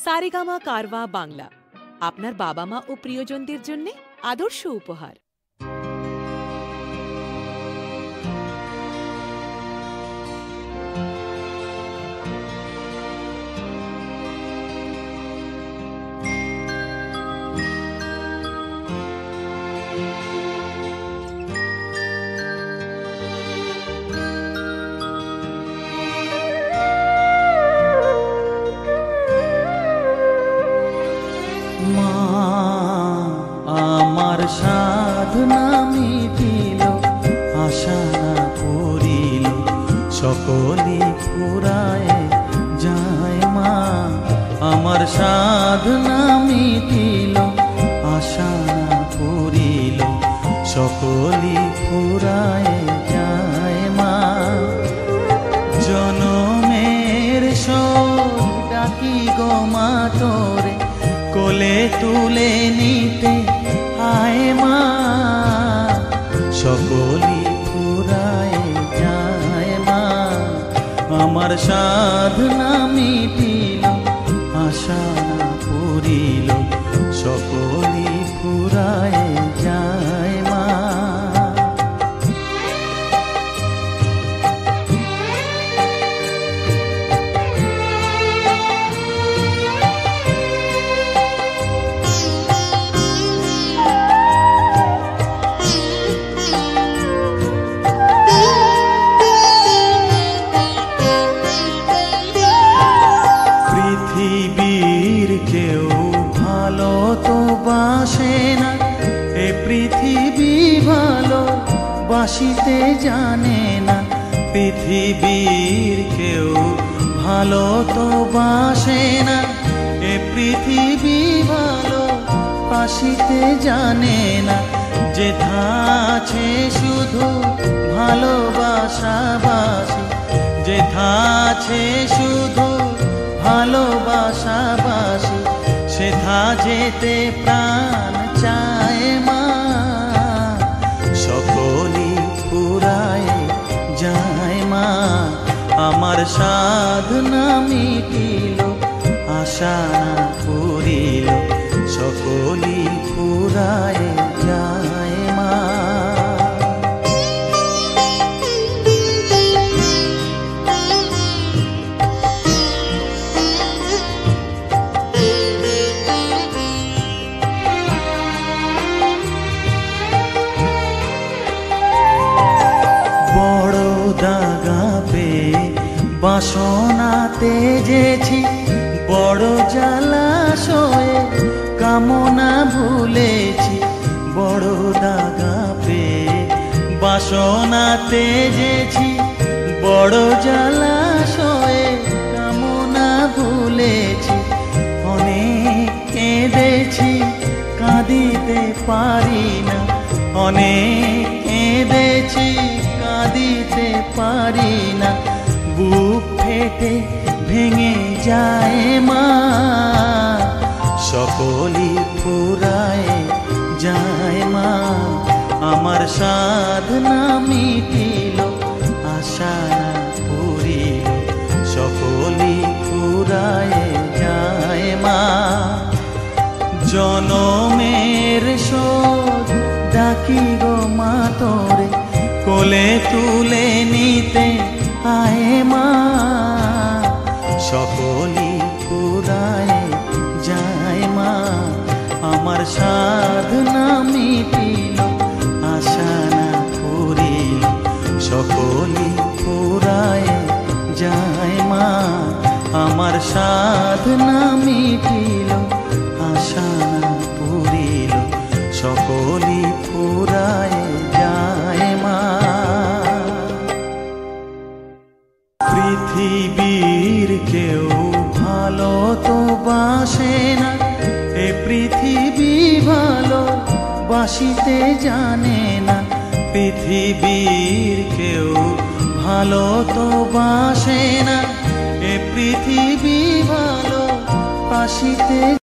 সারেগামা কারওয়া বাংলা আপনার বাবা মা ও প্রিয়জনদের জন্য আদর্শ উপহার। আমার সাধনা মিটিল, আশা না করিল, সকলে ফুরায় যায় মা। আমার সাধনা মিটিল, আশা না করিল, সকলে ফুরায় যায় মা। জনমের শোক ডাকি গো মা তোরে, কোলে তুলে নিতে আয় মা। সকলি ফুরায় যায় মা। আমার সাধনা মিটিল, আশা না করিল, সকলি ফুরায় যায় মা। পৃথিবীর কেউ ভালো তো বাসে না, এ পৃথিবী ভালো বাসিতে জানে না। পৃথিবীর কেউ ভালো তো বাসে না, এ পৃথিবী ভালো বাসিতে জানে না। যেথা আছে শুধু ভালোবাসাবাসি, যেথা আছে শুধু ভালোবাসাবাসি, সেথা যেতে প্রাণ চায় মা। সকলি ফুরায় যায় মা। আমার সাধনা মিটিল, আশা না করিল, সকলি ফুরায় যায় মা। বড় দাগা পেয়ে বাসনা তেজেছি, বড় জলাশয়ে কামনা ভুলেছি। বড় দাগা পেয়ে বাসনা তেজেছি, বড় জলাশয়ে কামনা ভুলেছি। অনেক কেঁদেছি, কাঁদিতে পারি না, অনেক কেঁদেছি, কাঁদিতে পারি না। বুক ফেটে ভেঙে যায় মা। সকলি ফুরায় যায় মা। আমার সাধনা মিটিল, আশা না করিল, সকলি ফুরায় যায় মা। জনমের শোধ ডাকি গো মা তোরে, কোলে তুলে নিতে আয় মা। সকলি ফুরায় যায় মা। আমার সাধনা মিটিল, আশা না করিল, সকলি ফুরায় যায় মা। আমার সাধনা মিটিল, আশা না করিল, সকলি ফুরায় যায় মা। পৃথিবীর কেউ ভালো তো বাসে না, এ পৃথিবী ভালো বাসিতে জানে না। পৃথিবীর কেউ ভালো তো বাসে না, এ পৃথিবী ভালো বাসিতে